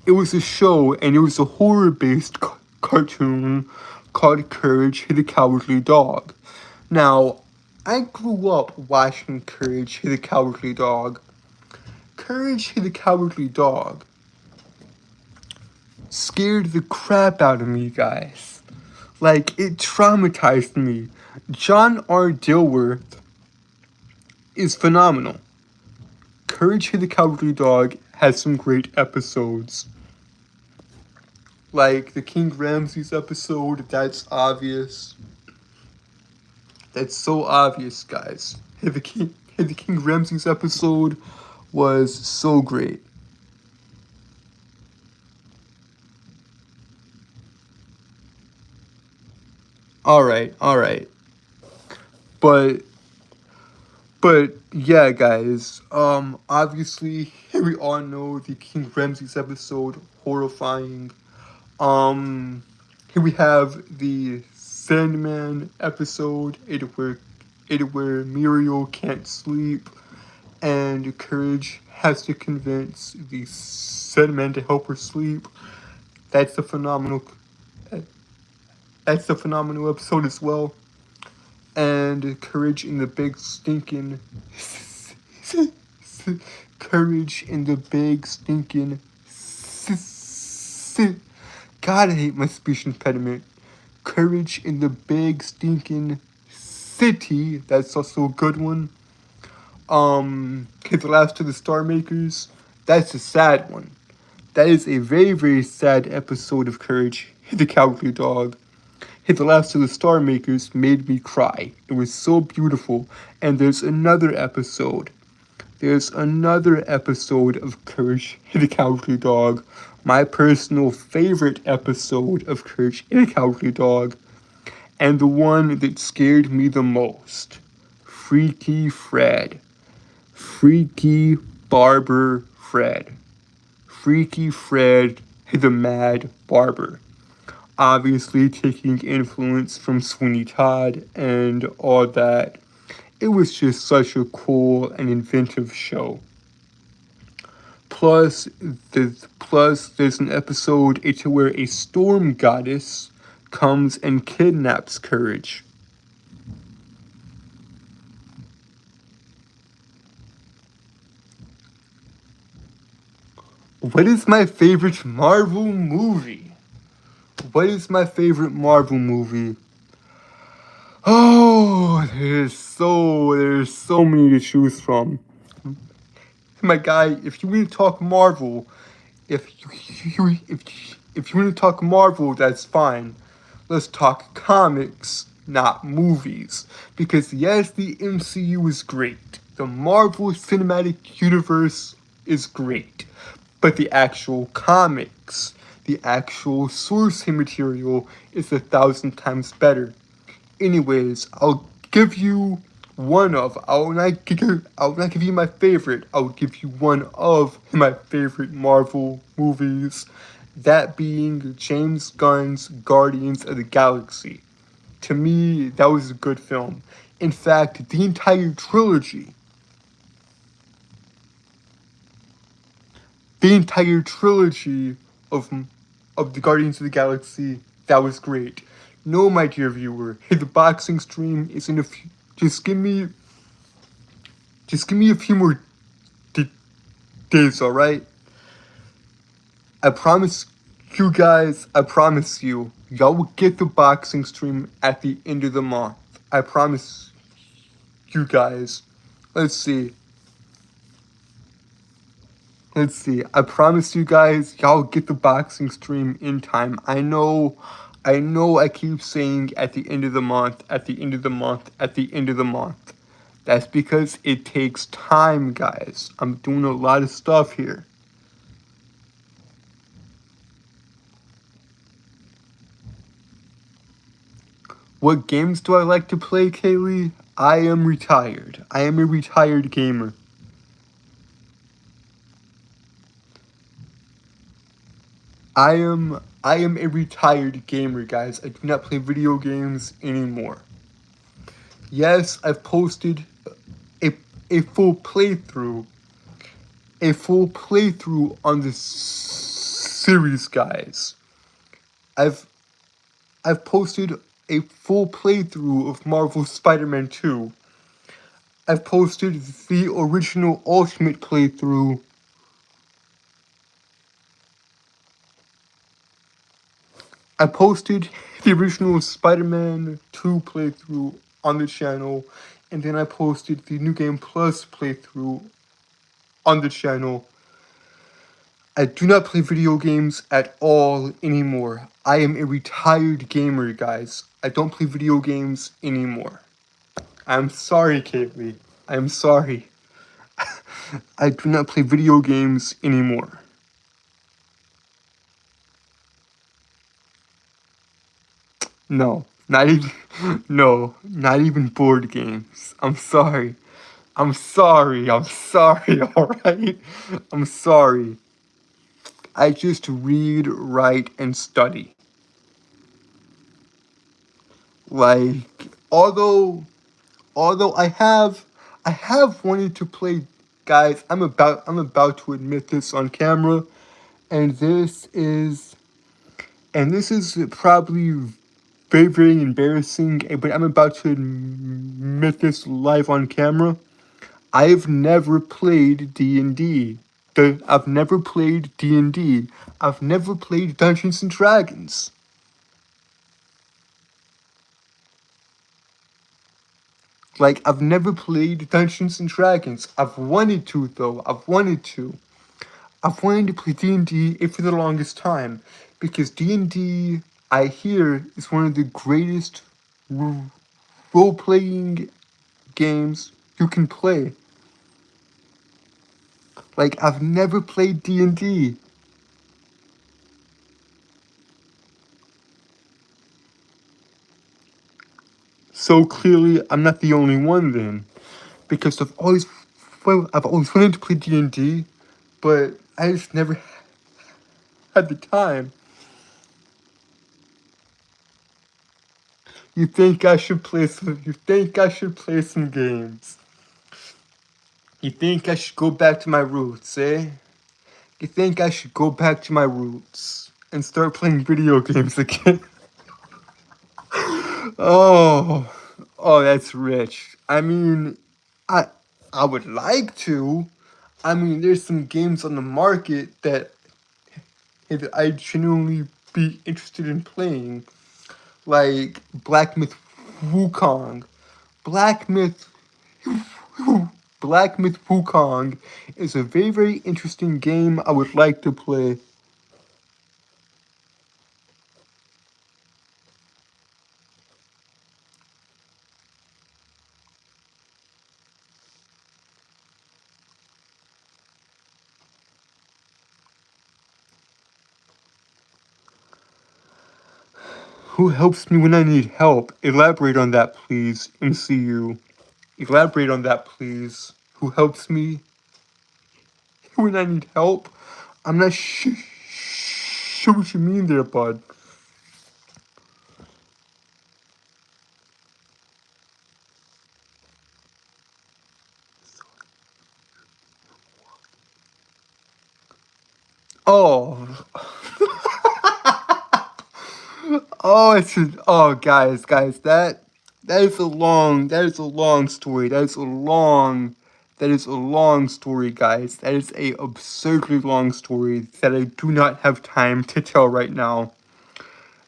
It was a show, and it was a horror-based cartoon called Courage the Cowardly Dog. Now, I grew up watching Courage the Cowardly Dog. Courage the Cowardly Dog scared the crap out of me, guys. Like, it traumatized me. John R. Dilworth is phenomenal. Courage the Cowardly Dog has some great episodes. Like the King Ramses episode, that's obvious. That's so obvious, guys. The King Ramses episode was so great. Alright. But yeah, guys. Obviously we all know the King Ramses episode, horrifying. Here we have the Sandman episode, where Muriel can't sleep, and Courage has to convince the Sandman to help her sleep. That's a phenomenal. That's a phenomenal episode as well. And Courage in the Big Stinkin'. Courage in the Big Stinkin'. God, I hate my speech impediment. Courage in the Big Stinkin' City. That's also a good one. The Last of the Star Makers. That's a sad one. That is a very, very sad episode of Courage the Cowardly Dog. The Last of the Star Makers made me cry. It was so beautiful. And there's another episode. There's another episode of Courage the Cowardly Dog. My personal favorite episode of Courage the Cowardly Dog. and the one that scared me the most, Freaky Fred. Freaky Barber Fred. Freaky Fred the Mad Barber. Obviously taking influence from Sweeney Todd and all that. It was just such a cool and inventive show. Plus, there's an episode to where a storm goddess comes and kidnaps Courage. What is my favorite Marvel movie? What is my favorite Marvel movie? Oh, there's so many to choose from. My guy, if you want to talk Marvel, if you want to talk Marvel, that's fine. Let's talk comics, not movies. Because yes, the MCU is great. The Marvel Cinematic Universe is great. But the actual comics, the actual source material is 1,000 times better. Anyways, I'll give you I'll not give you my favorite. I'll give you one of my favorite Marvel movies. That being James Gunn's Guardians of the Galaxy. To me, that was a good film. In fact, the entire trilogy. The entire trilogy of the Guardians of the Galaxy, that was great. No, my dear viewer, the boxing stream is in a few. Just give me a few more days, all right? I promise you guys. I promise you, y'all will get the boxing stream at the end of the month. I promise you guys. Let's see. I promise you guys, y'all get the boxing stream in time. I know I keep saying at the end of the month, at the end of the month, at the end of the month. That's because it takes time, guys. I'm doing a lot of stuff here. What games do I like to play, Kaylee? I am retired. I am a retired gamer. I am a retired gamer, guys. I do not play video games anymore. Yes, I've posted a full playthrough on this series, guys. I've posted a full playthrough of Marvel Spider-Man 2. I've posted the original Ultimate playthrough. I posted the original Spider-Man 2 playthrough on the channel, and then I posted the New Game Plus playthrough on the channel. I do not play video games at all anymore. I am a retired gamer, guys. I don't play video games anymore. I'm sorry, Kaylee. I'm sorry. I do not play video games anymore. No, not even not even board games. I'm sorry. I'm sorry, alright? I'm sorry. I just read, write, and study. Like, although I have wanted to play, guys, I'm about to admit this on camera, and this is probably very, very embarrassing, but I'm about to admit this live on camera. I've never played D&D. I've never played D&D. I've never played Dungeons and Dragons. Like, I've never played Dungeons and Dragons. I've wanted to, though. I've wanted to play D&D for the longest time, because D&D, I hear, is one of the greatest role-playing games you can play. Like, I've never played D&D. So clearly, I'm not the only one then, because I've always wanted to play D&D, but I just never had the time. You think I should play some? You think I should play some games? You think I should go back to my roots, eh? You think I should go back to my roots and start playing video games again? Oh, oh, that's rich. I mean, I I would like to. I mean, there's some games on the market that I'd genuinely be interested in playing, like Black Myth Wukong. Black Myth Black Myth Wukong is a very, very interesting game I would like to play. Who helps me when I need help? Elaborate on that, please, MCU. Elaborate on that, please. Who helps me when I need help? I'm not sure what you mean there, bud. Oh, guys, that is a long story. That is a long story, guys. That is a absurdly long story that I do not have time to tell right now.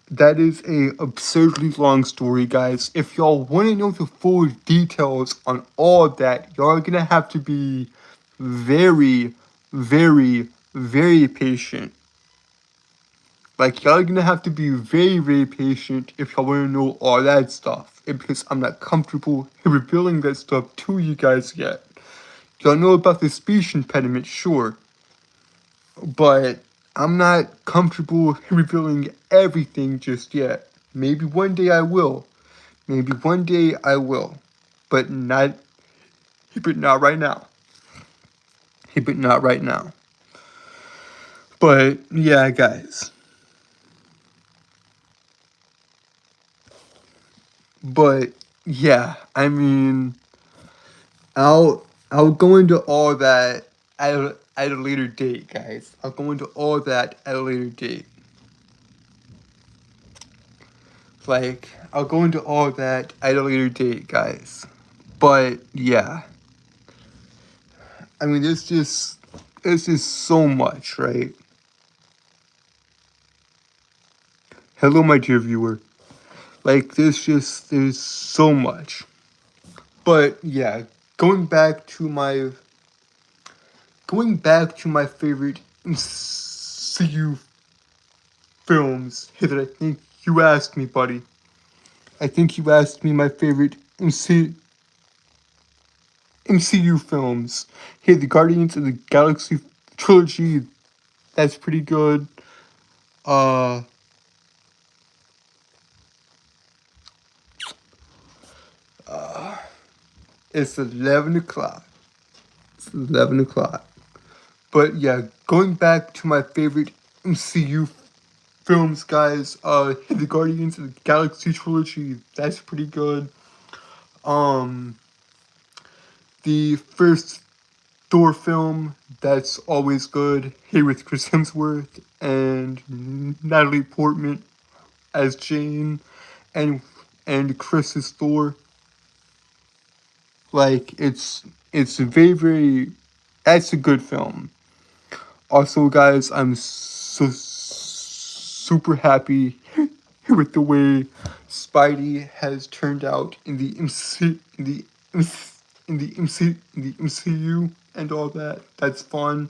That is a absurdly long story, guys. If y'all want to know the full details on all of that, y'all are gonna have to be very, very, very patient. Like, y'all are gonna have to be very, very patient if y'all wanna know all that stuff. Because I'm not comfortable revealing that stuff to you guys yet. Y'all know about the speech impediment, sure. But I'm not comfortable revealing everything just yet. Maybe one day I will. Maybe one day I will. But not right now. But not right now. But yeah, guys. But yeah, I mean, I'll go into all that at a later date, guys. I'll go into all that at a later date. Like, I'll go into all that at a later date, guys. But yeah, I mean, it's just so much, right? Hello, my dear viewer. Like, there's so much. But yeah, going back to my favorite MCU films that I think you asked me, buddy. I think you asked me my favorite MCU films. Hey, the Guardians of the Galaxy trilogy, that's pretty good. Uh, it's 11 o'clock. It's 11 o'clock. But yeah, going back to my favorite MCU films, guys, the Guardians of the Galaxy trilogy, that's pretty good. Um, the first Thor film, that's always good. Here with Chris Hemsworth and Natalie Portman as Jane, and Chris as Thor. Like, it's very, very, that's a good film. Also, guys, I'm so super happy with the way Spidey has turned out in the MCU and all that. That's fun.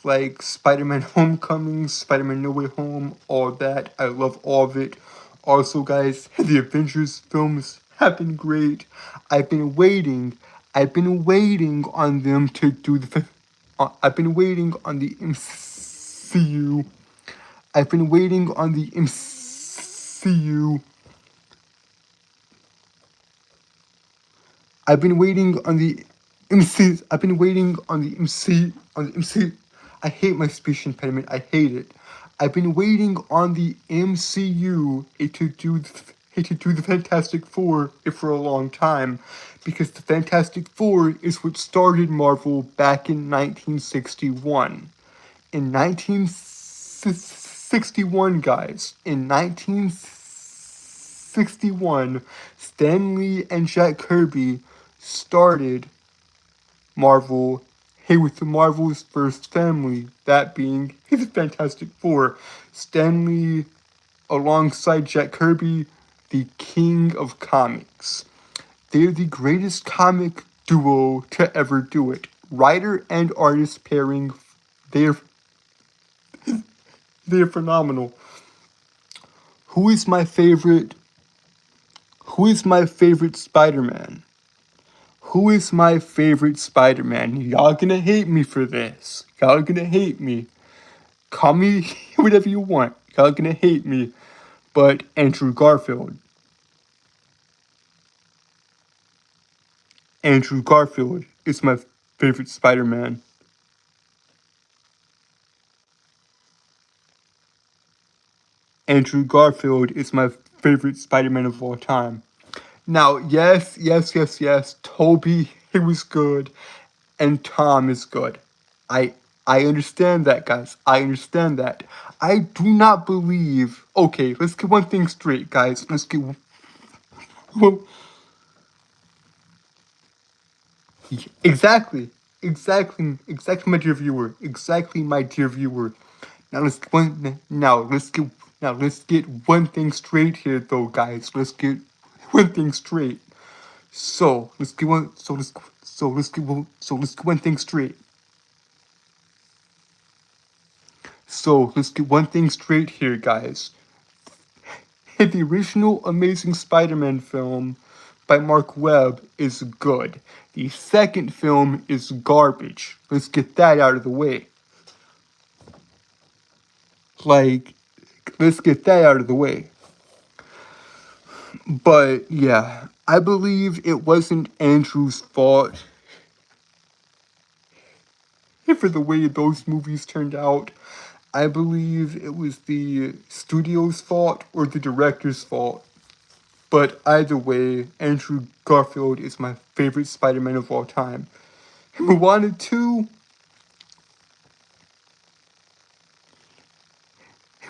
Like Spider-Man Homecoming, Spider-Man No Way Home, all that. I love all of it. Also, guys, the Avengers films have been great. I've been waiting. I've been waiting on them to do the. I've been waiting on the MCU. I've been waiting on the MCU I've been waiting on the MC. I've been waiting on the MC. On the MC. I hate my speech impediment. I hate it. I've been waiting on the MCU to do the Fantastic Four for a long time, because the Fantastic Four is what started Marvel back in 1961. In 1961, guys. In 1961, Stan Lee and Jack Kirby started Marvel. Hey, with the Marvel's first family, that being the Fantastic Four. Stan Lee, alongside Jack Kirby, the king of comics. They're the greatest comic duo to ever do it. Writer and artist pairing, they're they're phenomenal. Who is my favorite? Who is my favorite Spider-Man? Who is my favorite Spider-Man? Y'all gonna hate me for this. Y'all gonna hate me. Call me whatever you want. Y'all gonna hate me. But Andrew Garfield. Andrew Garfield is my favorite Spider-Man. Andrew Garfield is my favorite Spider-Man of all time. Now, yes, Toby, he was good, and Tom is good. I I understand that, guys. I understand that. I do not believe. Okay, let's get one thing straight, guys. Let's get. Well, exactly, my dear viewer. Exactly, my dear viewer. Now let's get one. Now let's get one thing straight here, though, guys. Let's get one thing straight. So let's get one. So let's get one thing straight. So let's get one thing straight here, guys. The original Amazing Spider-Man film by Mark Webb is good. The second film is garbage. Let's get that out of the way. Like, let's get that out of the way. But yeah, I believe it wasn't Andrew's fault for the way those movies turned out. I believe it was the studio's fault or the director's fault. But either way, Andrew Garfield is my favorite Spider-Man of all time. Moana 2.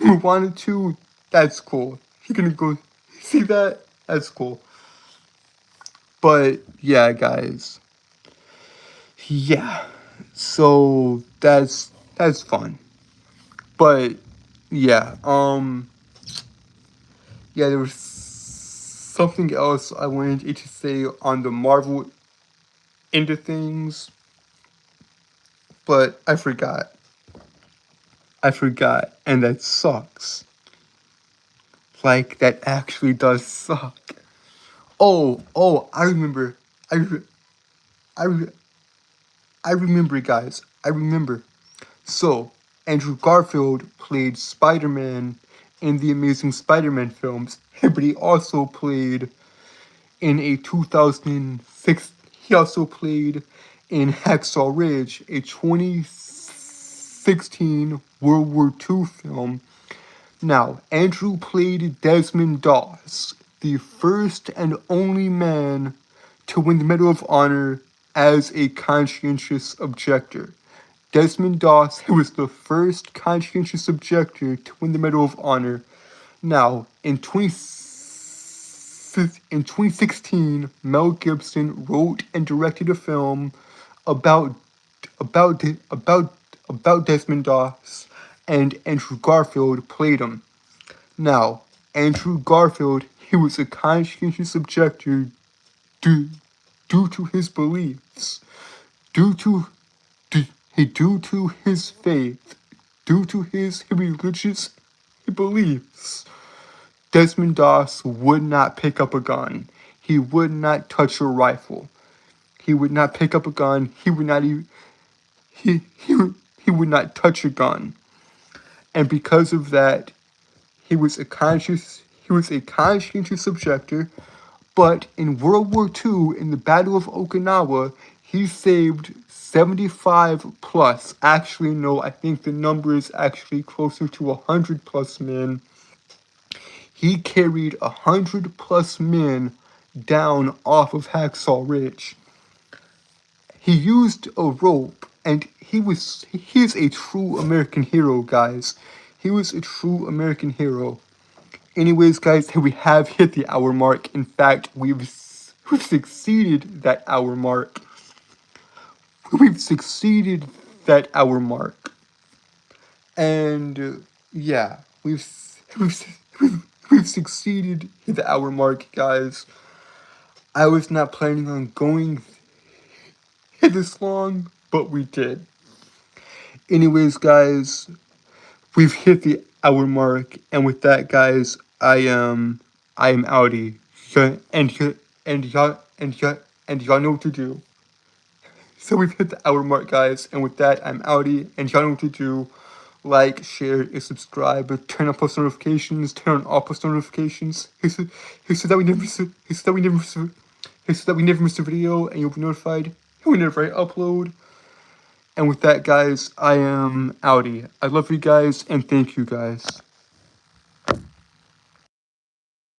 Moana 2, that's cool. You're gonna go see that? That's cool. But yeah, guys. Yeah. So that's fun. But yeah, yeah, there was something else I wanted to say on the Marvel end of things, but I forgot. And that sucks. Like, that actually does suck. I remember. I, re- I remember, guys. I remember. So, Andrew Garfield played Spider-Man in the Amazing Spider-Man films, but he also played in a 2006. He also played in Hacksaw Ridge, a 2016 World War II film. Now, Andrew played Desmond Doss, the first and only man to win the Medal of Honor as a conscientious objector. Desmond Doss was the first conscientious objector to win the Medal of Honor. Now, in 2016, Mel Gibson wrote and directed a film about about about Desmond Doss, and Andrew Garfield played him. Now, Andrew Garfield, he was a conscientious objector due, due to his beliefs, due to due to his faith, due to his religious beliefs. Desmond Doss would not pick up a gun. He would not touch a rifle. He would not pick up a gun. He would not even he would not touch a gun. And because of that, he was a conscientious objector, But in World War II, in the Battle of Okinawa, he saved 75 plus. Actually, no, I think the number is actually closer to 100 plus men. He carried 100 plus men down off of Hacksaw Ridge. He used a rope, and he's a true American hero, guys. He was a true American hero. Anyways, guys, we have hit the hour mark. In fact, we've succeeded that hour mark. We've succeeded that hour mark. And yeah, we've we've succeeded the hour mark, guys. I was not planning on going this long, but we did. Anyways, guys, we've hit the hour mark, and with that, guys, I am outie. So, and y'all know what to do. So we've hit the hour mark, guys, and with that, I'm outie, and y'all know what to do. Like, share, and subscribe. Turn on post notifications. Turn on all post notifications. So that we never miss a video, and you'll be notified whenever I upload. And with that, guys, I am outie. I love you guys, and thank you guys.